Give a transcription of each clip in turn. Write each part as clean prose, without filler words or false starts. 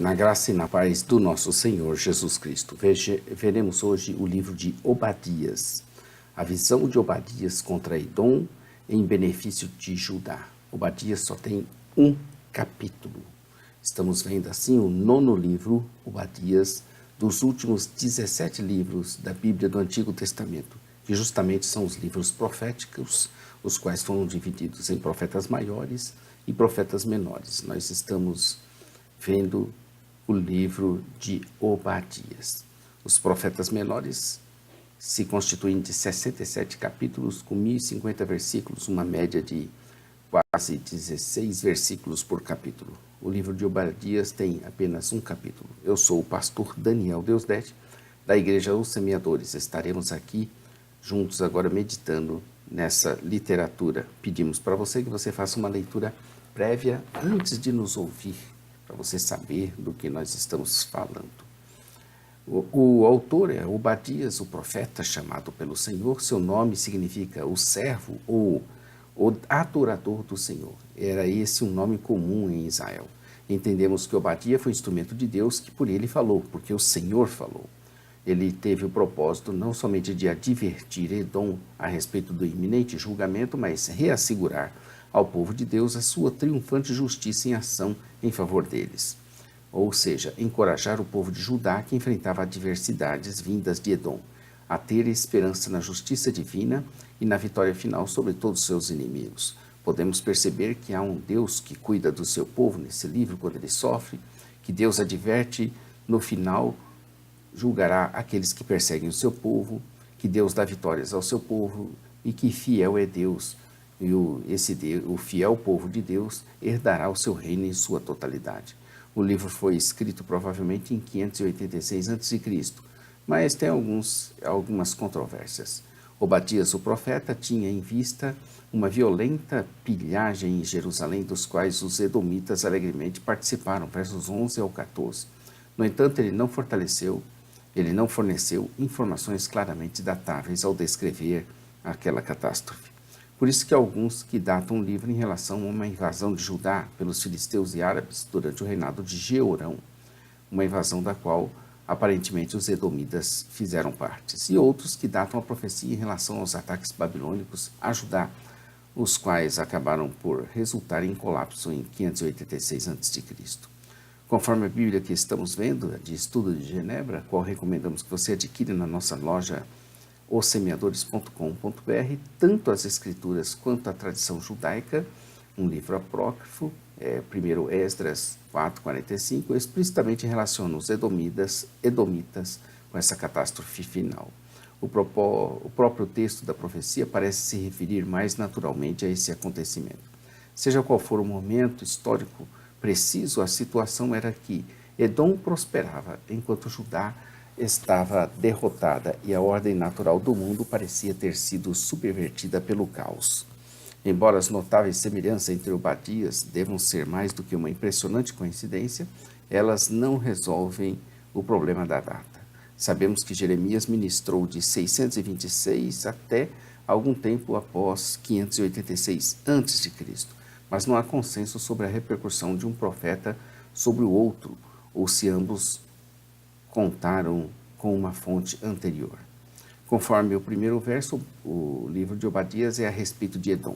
Na graça e na paz do nosso Senhor Jesus Cristo. Veremos hoje o livro de Obadias, a visão de Obadias contra Edom em benefício de Judá. Obadias só tem um capítulo. Estamos vendo assim o 9º livro, Obadias, dos últimos 17 livros da Bíblia do Antigo Testamento, que justamente são os livros proféticos, os quais foram divididos em profetas maiores e profetas menores. Nós estamos vendo o livro de Obadias. Os profetas menores se constituem de 67 capítulos com 1050 versículos, uma média de quase 16 versículos por capítulo. O livro de Obadias tem apenas um capítulo. Eu sou o pastor Daniel Deusdete, da Igreja Os Semeadores. Estaremos aqui juntos agora meditando nessa literatura. Pedimos para você que você faça uma leitura prévia antes de nos ouvir, para você saber do que nós estamos falando. O autor é Obadias, o profeta chamado pelo Senhor. Seu nome significa o servo ou o adorador do Senhor. Era esse um nome comum em Israel. Entendemos que Obadias foi instrumento de Deus que por ele falou, porque o Senhor falou. Ele teve o propósito não somente de advertir Edom a respeito do iminente julgamento, mas reassegurar ao povo de Deus a sua triunfante justiça em ação em favor deles. Ou seja, encorajar o povo de Judá que enfrentava adversidades vindas de Edom, a ter esperança na justiça divina e na vitória final sobre todos os seus inimigos. Podemos perceber que há um Deus que cuida do seu povo nesse livro quando ele sofre, que Deus adverte no final, julgará aqueles que perseguem o seu povo, que Deus dá vitórias ao seu povo e que fiel é Deus. E o fiel povo de Deus herdará o seu reino em sua totalidade. O livro foi escrito provavelmente em 586 a.C., mas tem algumas controvérsias. Obadias, o profeta, tinha em vista uma violenta pilhagem em Jerusalém, dos quais os edomitas alegremente participaram, versos 11 ao 14. No entanto, ele não forneceu informações claramente datáveis ao descrever aquela catástrofe. Por isso que alguns que datam o livro em relação a uma invasão de Judá pelos filisteus e árabes durante o reinado de Jeorão, uma invasão da qual aparentemente os edomitas fizeram parte, e outros que datam a profecia em relação aos ataques babilônicos a Judá, os quais acabaram por resultar em colapso em 586 a.C. Conforme a Bíblia que estamos vendo, de Estudo de Genebra, qual recomendamos que você adquira na nossa loja ossemeadores.com.br, tanto as escrituras quanto a tradição judaica, um livro apócrifo, 1 Esdras 4:45, explicitamente relaciona os edomitas com essa catástrofe final. O próprio texto da profecia parece se referir mais naturalmente a esse acontecimento. Seja qual for o momento histórico preciso, a situação era que Edom prosperava, enquanto Judá estava derrotada e a ordem natural do mundo parecia ter sido subvertida pelo caos. Embora as notáveis semelhanças entre Obadias devam ser mais do que uma impressionante coincidência, elas não resolvem o problema da data. Sabemos que Jeremias ministrou de 626 até algum tempo após 586 a.C., mas não há consenso sobre a repercussão de um profeta sobre o outro, ou se ambos contaram com uma fonte anterior. Conforme o primeiro verso, o livro de Obadias é a respeito de Edom.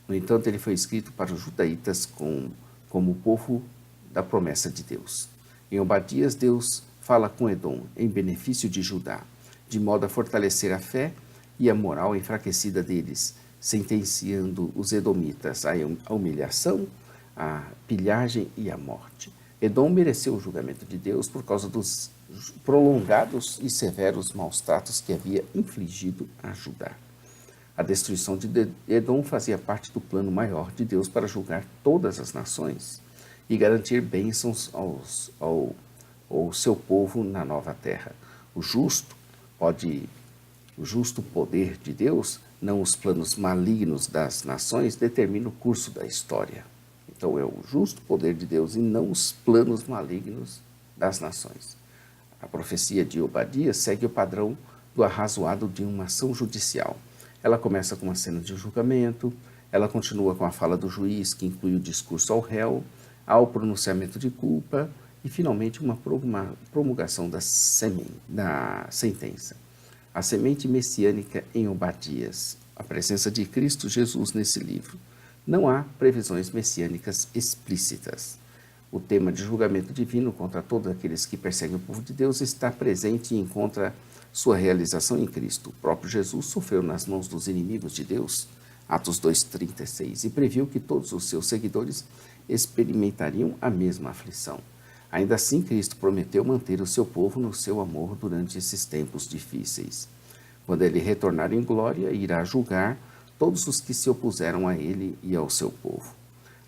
No entanto, ele foi escrito para os judaítas como o povo da promessa de Deus. Em Obadias, Deus fala com Edom em benefício de Judá, de modo a fortalecer a fé e a moral enfraquecida deles, sentenciando os edomitas à humilhação, à pilhagem e à morte. Edom mereceu o julgamento de Deus por causa dos prolongados e severos maus-tratos que havia infligido a Judá. A destruição de Edom fazia parte do plano maior de Deus para julgar todas as nações e garantir bênçãos ao seu povo na nova terra. O justo poder de Deus, não os planos malignos das nações, determina o curso da história. Então é o justo poder de Deus e não os planos malignos das nações. A profecia de Obadias segue o padrão do arrazoado de uma ação judicial. Ela começa com uma cena de julgamento, ela continua com a fala do juiz, que inclui o discurso ao réu, ao pronunciamento de culpa e, finalmente, uma promulgação da sentença. A semente messiânica em Obadias, a presença de Cristo Jesus nesse livro. Não há previsões messiânicas explícitas. O tema de julgamento divino contra todos aqueles que perseguem o povo de Deus está presente e encontra sua realização em Cristo. O próprio Jesus sofreu nas mãos dos inimigos de Deus, Atos 2,36, e previu que todos os seus seguidores experimentariam a mesma aflição. Ainda assim, Cristo prometeu manter o seu povo no seu amor durante esses tempos difíceis. Quando ele retornar em glória, irá julgar todos os que se opuseram a ele e ao seu povo.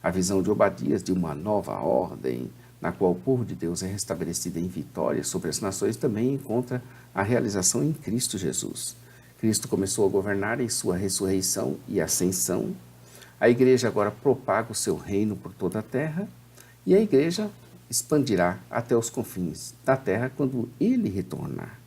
A visão de Obadias de uma nova ordem, na qual o povo de Deus é restabelecido em vitória sobre as nações, também encontra a realização em Cristo Jesus. Cristo começou a governar em sua ressurreição e ascensão. A igreja agora propaga o seu reino por toda a terra, e a igreja expandirá até os confins da terra quando ele retornar.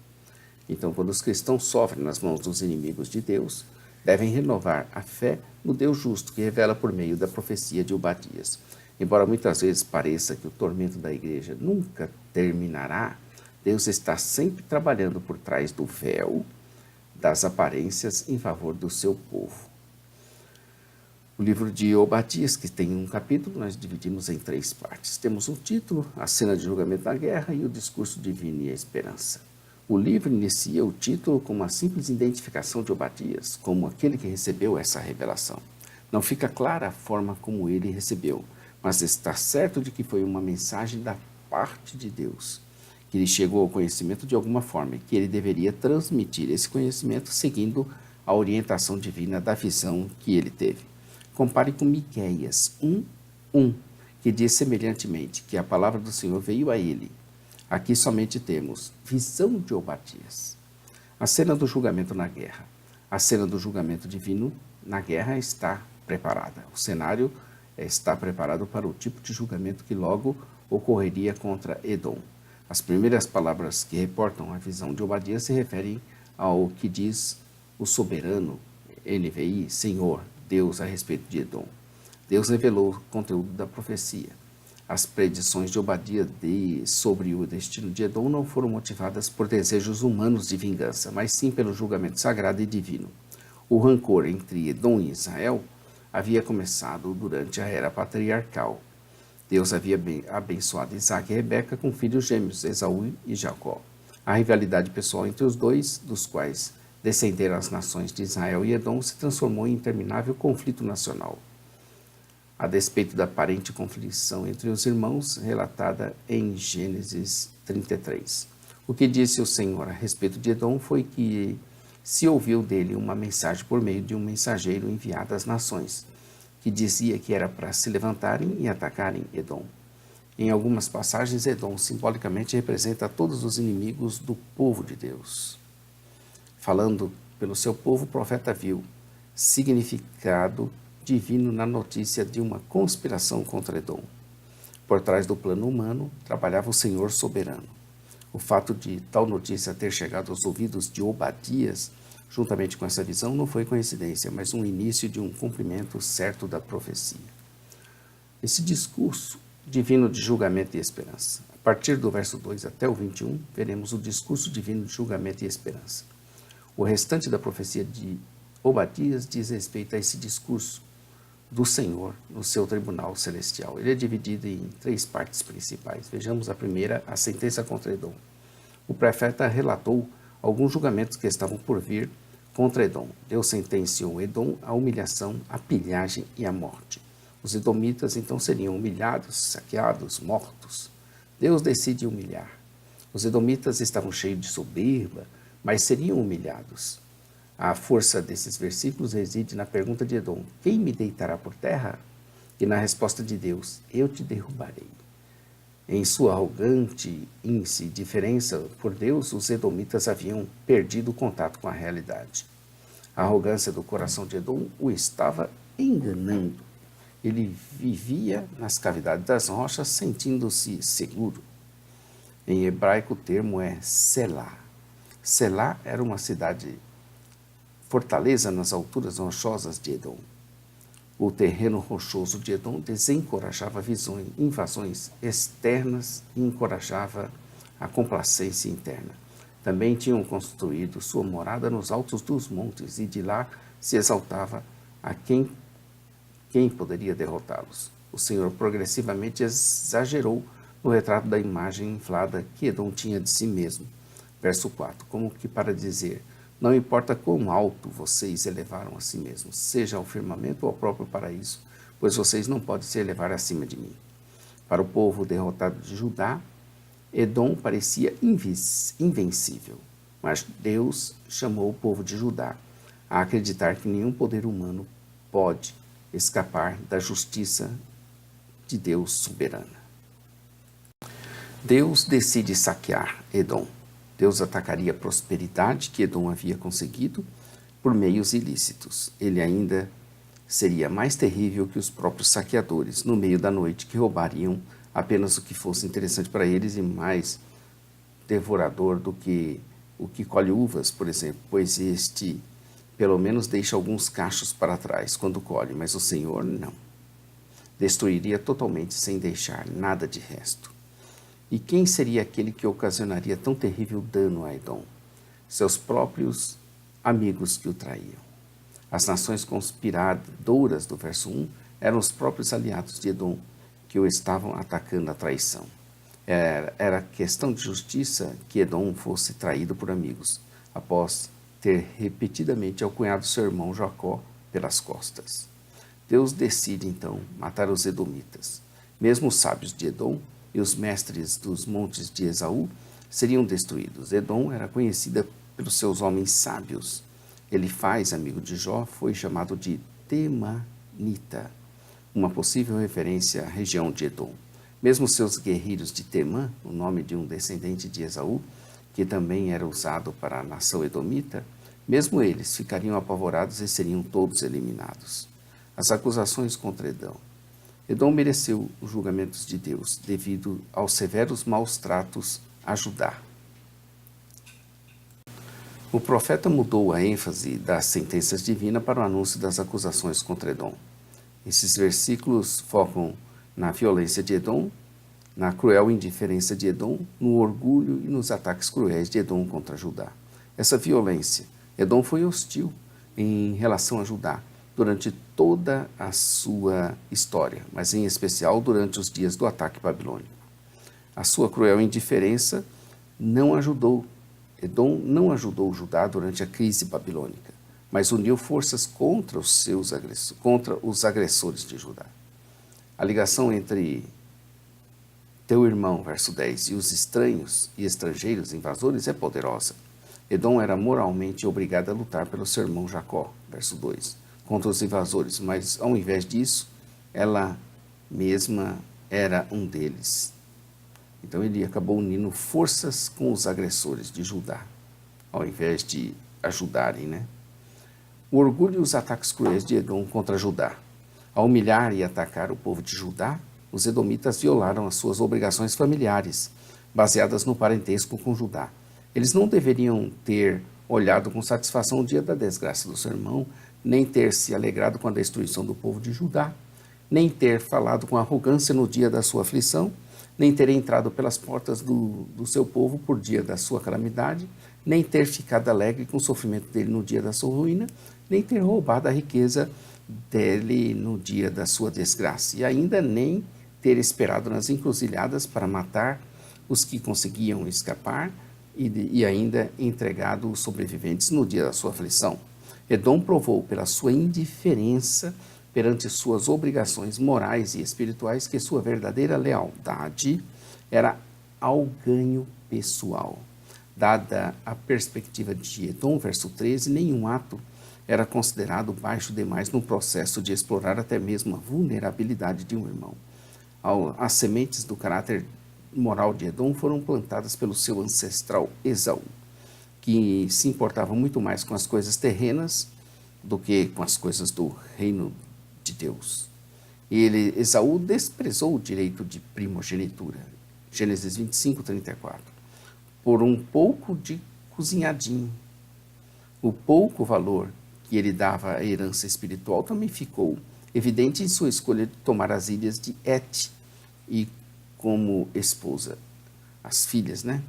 Então, quando os cristãos sofrem nas mãos dos inimigos de Deus, devem renovar a fé no Deus justo que revela por meio da profecia de Obadias. Embora muitas vezes pareça que o tormento da igreja nunca terminará, Deus está sempre trabalhando por trás do véu das aparências em favor do seu povo. O livro de Obadias, que tem um capítulo, nós dividimos em 3 partes. Temos o título, a cena de julgamento da guerra e o discurso divino e a esperança. O livro inicia o título com uma simples identificação de Obadias, como aquele que recebeu essa revelação. Não fica clara a forma como ele recebeu, mas está certo de que foi uma mensagem da parte de Deus, que lhe chegou ao conhecimento de alguma forma e que ele deveria transmitir esse conhecimento seguindo a orientação divina da visão que ele teve. Compare com Miqueias 1:1, que diz semelhantemente que a palavra do Senhor veio a ele. Aqui somente temos visão de Obadias. A cena do julgamento na guerra. A cena do julgamento divino na guerra está preparada. O cenário está preparado para o tipo de julgamento que logo ocorreria contra Edom. As primeiras palavras que reportam a visão de Obadias se referem ao que diz o soberano, NVI, Senhor, Deus a respeito de Edom. Deus revelou o conteúdo da profecia. As predições de Obadias sobre o destino de Edom não foram motivadas por desejos humanos de vingança, mas sim pelo julgamento sagrado e divino. O rancor entre Edom e Israel havia começado durante a era patriarcal. Deus havia abençoado Isaac e Rebeca com filhos gêmeos, Esaú e Jacó. A rivalidade pessoal entre os dois, dos quais descenderam as nações de Israel e Edom, se transformou em interminável conflito nacional. A despeito da aparente conflição entre os irmãos, relatada em Gênesis 33. O que disse o Senhor a respeito de Edom foi que se ouviu dele uma mensagem por meio de um mensageiro enviado às nações, que dizia que era para se levantarem e atacarem Edom. Em algumas passagens, Edom simbolicamente representa todos os inimigos do povo de Deus. Falando pelo seu povo, o profeta viu significado divino na notícia de uma conspiração contra Edom. Por trás do plano humano, trabalhava o Senhor soberano. O fato de tal notícia ter chegado aos ouvidos de Obadias, juntamente com essa visão, não foi coincidência, mas um início de um cumprimento certo da profecia. Esse discurso divino de julgamento e esperança. A partir do verso 2 até o 21, veremos o discurso divino de julgamento e esperança. O restante da profecia de Obadias diz respeito a esse discurso do Senhor no seu tribunal celestial. Ele é dividido em 3 partes principais. Vejamos a primeira, a sentença contra Edom. O profeta relatou alguns julgamentos que estavam por vir contra Edom. Deus sentenciou Edom à humilhação, à pilhagem e à morte. Os edomitas então seriam humilhados, saqueados, mortos. Deus decide humilhar. Os edomitas estavam cheios de soberba, mas seriam humilhados. A força desses versículos reside na pergunta de Edom: quem me deitará por terra? E na resposta de Deus: eu te derrubarei. Em sua arrogante indiferença por Deus, os edomitas haviam perdido o contato com a realidade. A arrogância do coração de Edom o estava enganando. Ele vivia nas cavidades das rochas, sentindo-se seguro. Em hebraico, o termo é Selá. Selá era uma cidade fortaleza nas alturas rochosas de Edom. O terreno rochoso de Edom desencorajava invasões externas e encorajava a complacência interna. Também tinham construído sua morada nos altos dos montes e de lá se exaltava a quem poderia derrotá-los. O Senhor progressivamente exagerou no retrato da imagem inflada que Edom tinha de si mesmo. Verso 4, como que para dizer: não importa quão alto vocês elevaram a si mesmos, seja ao firmamento ou ao próprio paraíso, pois vocês não podem se elevar acima de mim. Para o povo derrotado de Judá, Edom parecia invencível, mas Deus chamou o povo de Judá a acreditar que nenhum poder humano pode escapar da justiça de Deus soberana. Deus decide saquear Edom. Deus atacaria a prosperidade que Edom havia conseguido por meios ilícitos. Ele ainda seria mais terrível que os próprios saqueadores, no meio da noite, que roubariam apenas o que fosse interessante para eles e mais devorador do que o que colhe uvas, por exemplo, pois este pelo menos deixa alguns cachos para trás quando colhe, mas o Senhor não. Destruiria totalmente sem deixar nada de resto. E quem seria aquele que ocasionaria tão terrível dano a Edom? Seus próprios amigos que o traíam. As nações conspiradoras do verso 1 eram os próprios aliados de Edom que o estavam atacando à traição. Era questão de justiça que Edom fosse traído por amigos, após ter repetidamente alcunhado seu irmão Jacó pelas costas. Deus decide, então, matar os edomitas. Mesmo os sábios de Edom e os mestres dos montes de Esaú seriam destruídos. Edom era conhecida pelos seus homens sábios. Elifaz, amigo de Jó, foi chamado de Temanita, uma possível referência à região de Edom. Mesmo seus guerreiros de Temã, o nome de um descendente de Esaú, que também era usado para a nação edomita, mesmo eles ficariam apavorados e seriam todos eliminados. As acusações contra Edom mereceu os julgamentos de Deus devido aos severos maus tratos a Judá. O profeta mudou a ênfase das sentenças divinas para o anúncio das acusações contra Edom. Esses versículos focam na violência de Edom, na cruel indiferença de Edom, no orgulho e nos ataques cruéis de Edom contra Judá. Essa violência, Edom foi hostil em relação a Judá durante toda a sua história, mas em especial durante os dias do ataque babilônico. A sua cruel indiferença não ajudou. Edom não ajudou Judá durante a crise babilônica, mas uniu forças contra os agressores de Judá. A ligação entre teu irmão, verso 10, e os estranhos e estrangeiros invasores é poderosa. Edom era moralmente obrigada a lutar pelo seu irmão Jacó, verso 2, contra os invasores, mas ao invés disso, ela mesma era um deles. Então ele acabou unindo forças com os agressores de Judá, ao invés de ajudarem, né? O orgulho e os ataques cruéis de Edom contra Judá. Ao humilhar e atacar o povo de Judá, os edomitas violaram as suas obrigações familiares, baseadas no parentesco com Judá. Eles não deveriam ter olhado com satisfação o dia da desgraça do seu irmão, nem ter se alegrado com a destruição do povo de Judá, nem ter falado com arrogância no dia da sua aflição, nem ter entrado pelas portas do seu povo por dia da sua calamidade, nem ter ficado alegre com o sofrimento dele no dia da sua ruína, nem ter roubado a riqueza dele no dia da sua desgraça, e ainda nem ter esperado nas encruzilhadas para matar os que conseguiam escapar e ainda entregado os sobreviventes no dia da sua aflição. Edom provou pela sua indiferença perante suas obrigações morais e espirituais que sua verdadeira lealdade era ao ganho pessoal. Dada a perspectiva de Edom, verso 13, nenhum ato era considerado baixo demais no processo de explorar até mesmo a vulnerabilidade de um irmão. As sementes do caráter moral de Edom foram plantadas pelo seu ancestral Esaú, que se importava muito mais com as coisas terrenas do que com as coisas do reino de Deus. Esaú desprezou o direito de primogenitura, Gênesis 25, 34, por um pouco de cozinhadinho. O pouco valor que ele dava à herança espiritual também ficou evidente em sua escolha de tomar as ilhas de Et e como esposa. As filhas, né?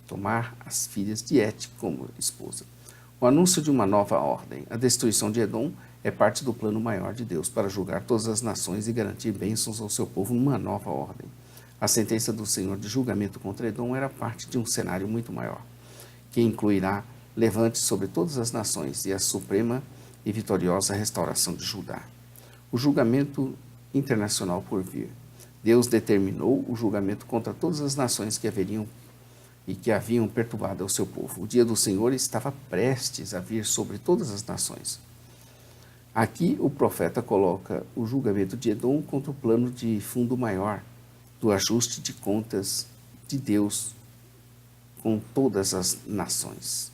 Tomar as filhas de Et como esposa. O anúncio de uma nova ordem. A destruição de Edom é parte do plano maior de Deus para julgar todas as nações e garantir bênçãos ao seu povo numa nova ordem. A sentença do Senhor de julgamento contra Edom era parte de um cenário muito maior, que incluirá levante sobre todas as nações e a suprema e vitoriosa restauração de Judá. O julgamento internacional por vir. Deus determinou o julgamento contra todas as nações que haviam perturbado o seu povo. O dia do Senhor estava prestes a vir sobre todas as nações. Aqui o profeta coloca o julgamento de Edom contra o plano de fundo maior do ajuste de contas de Deus com todas as nações.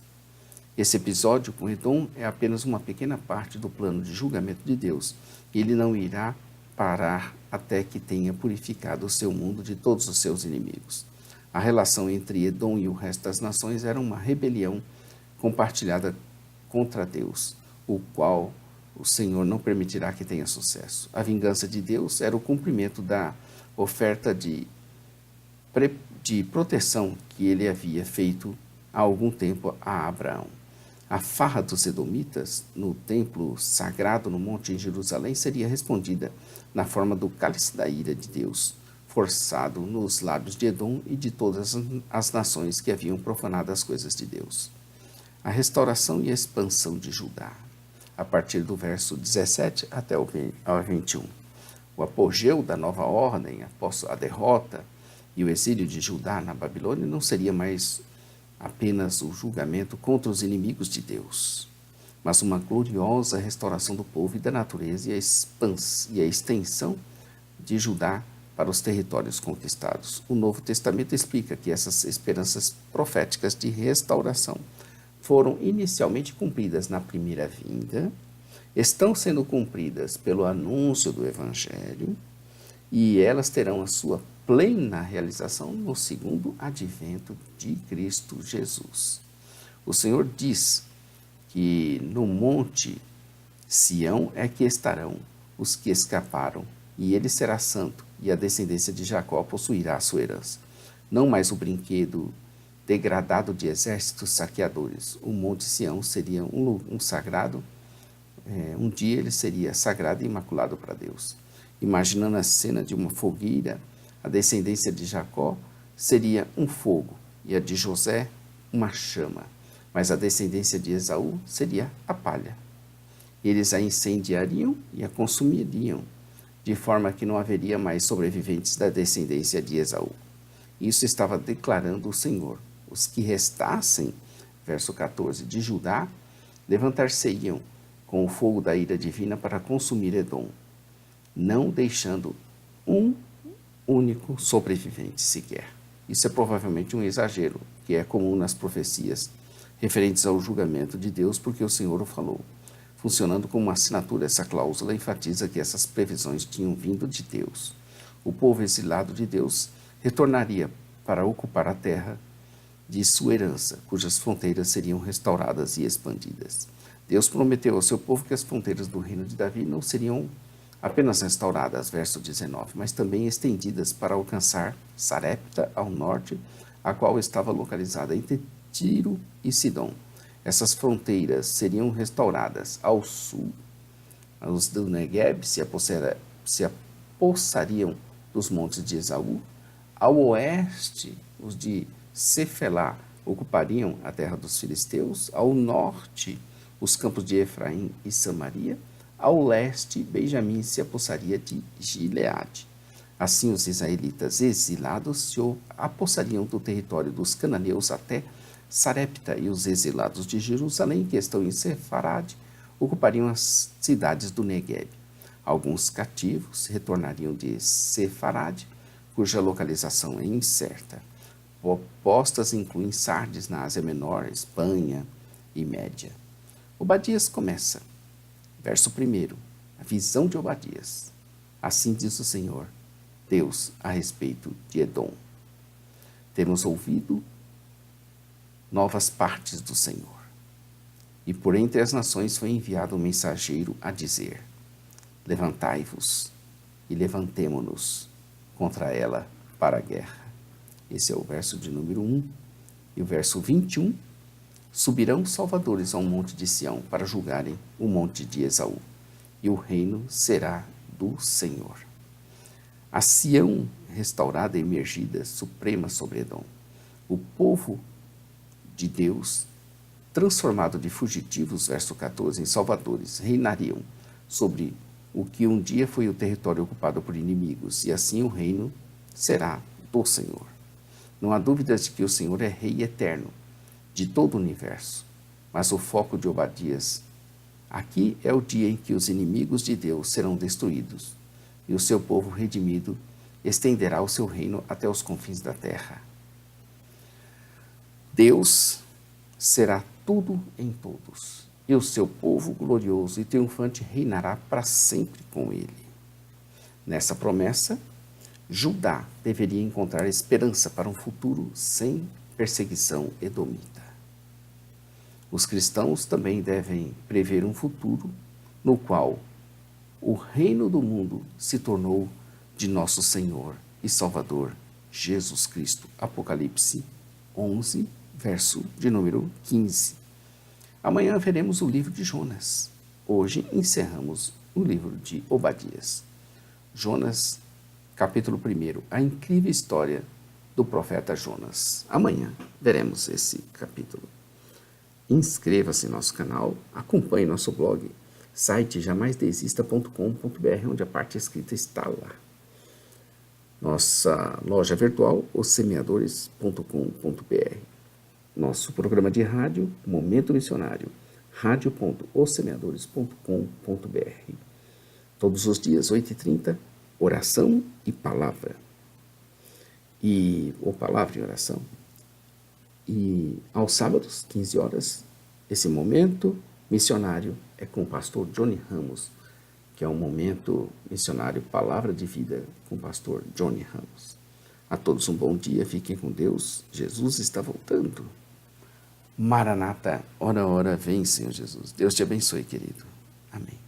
Esse episódio com Edom é apenas uma pequena parte do plano de julgamento de Deus. Ele não irá parar até que tenha purificado o seu mundo de todos os seus inimigos. A relação entre Edom e o resto das nações era uma rebelião compartilhada contra Deus, o qual o Senhor não permitirá que tenha sucesso. A vingança de Deus era o cumprimento da oferta de proteção que ele havia feito há algum tempo a Abraão. A farra dos edomitas no templo sagrado no monte em Jerusalém seria respondida na forma do cálice da ira de Deus, forçado nos lábios de Edom e de todas as nações que haviam profanado as coisas de Deus. A restauração e a expansão de Judá, a partir do verso 17 até o 21. O apogeu da nova ordem, após a derrota e o exílio de Judá na Babilônia, não seria mais apenas o julgamento contra os inimigos de Deus, mas uma gloriosa restauração do povo e da natureza e a extensão de Judá para os territórios conquistados. O Novo Testamento explica que essas esperanças proféticas de restauração foram inicialmente cumpridas na primeira vinda, estão sendo cumpridas pelo anúncio do Evangelho e elas terão a sua plena realização no segundo advento de Cristo Jesus. O Senhor diz que no monte Sião é que estarão os que escaparam, e ele será santo, e a descendência de Jacó possuirá a sua herança. Não mais o brinquedo degradado de exércitos saqueadores. O monte Sião seria um sagrado, um dia ele seria sagrado e imaculado para Deus. Imaginando a cena de uma fogueira, a descendência de Jacó seria um fogo e a de José uma chama, mas a descendência de Esaú seria a palha. Eles a incendiariam e a consumiriam, de forma que não haveria mais sobreviventes da descendência de Esaú. Isso estava declarando o Senhor. Os que restassem, verso 14, de Judá, levantar-se-iam com o fogo da ira divina para consumir Edom, não deixando um único sobrevivente sequer. Isso é provavelmente um exagero, que é comum nas profecias referentes ao julgamento de Deus, porque o Senhor o falou. Funcionando como uma assinatura, essa cláusula enfatiza que essas previsões tinham vindo de Deus. O povo exilado de Deus retornaria para ocupar a terra de sua herança, cujas fronteiras seriam restauradas e expandidas. Deus prometeu ao seu povo que as fronteiras do reino de Davi não seriam apenas restauradas, verso 19, mas também estendidas para alcançar Sarepta ao norte, a qual estava localizada entre Tiro e Sidom. Essas fronteiras seriam restauradas ao sul. Os do Negueb se apossariam dos montes de Esaú. Ao oeste, os de Cefelá ocupariam a terra dos filisteus. Ao norte, os campos de Efraim e Samaria. Ao leste, Benjamim se apossaria de Gileade. Assim, os israelitas exilados se apossariam do território dos cananeus até Sarepta, e os exilados de Jerusalém, que estão em Sefarade, ocupariam as cidades do Negueb. Alguns cativos retornariam de Sefarade, cuja localização é incerta. Postas incluem Sardes na Ásia Menor, Espanha e Média. Obadias começa. Verso 1, a visão de Obadias. Assim diz o Senhor, Deus, a respeito de Edom. Temos ouvido novas partes do Senhor. E por entre as nações foi enviado um mensageiro a dizer, levantai-vos e levantemo-nos contra ela para a guerra. Esse é o verso de número 1. E o verso 21, subirão salvadores ao monte de Sião para julgarem o monte de Esaú, e o reino será do Senhor. A Sião restaurada e emergida, suprema sobre Edom. O povo de Deus, transformado de fugitivos, verso 14, em salvadores, reinariam sobre o que um dia foi o território ocupado por inimigos, e assim o reino será do Senhor. Não há dúvidas de que o Senhor é Rei eterno de todo o universo, mas o foco de Obadias aqui é o dia em que os inimigos de Deus serão destruídos e o seu povo redimido estenderá o seu reino até os confins da terra. Deus será tudo em todos, e o seu povo glorioso e triunfante reinará para sempre com ele. Nessa promessa, Judá deveria encontrar esperança para um futuro sem perseguição edomita. Os cristãos também devem prever um futuro no qual o reino do mundo se tornou de nosso Senhor e Salvador Jesus Cristo. Apocalipse 11, verso de número 15. Amanhã veremos o livro de Jonas. Hoje encerramos o livro de Obadias. Jonas, capítulo 1, a incrível história do profeta Jonas. Amanhã veremos esse capítulo. Inscreva-se em nosso canal, acompanhe nosso blog, site jamaisdesista.com.br, onde a parte escrita está lá. Nossa loja virtual, ossemeadores.com.br. Nosso programa de rádio, Momento Missionário, radio.ossemeadores.com.br. Todos os dias, 8h30, oração e palavra. Ou palavra e oração. E aos sábados, 15 horas, esse momento missionário é com o pastor Johnny Ramos, que é um momento missionário, palavra de vida com o pastor Johnny Ramos. A todos um bom dia, fiquem com Deus, Jesus está voltando. Maranata, ora, ora, vem, Senhor Jesus. Deus te abençoe, querido. Amém.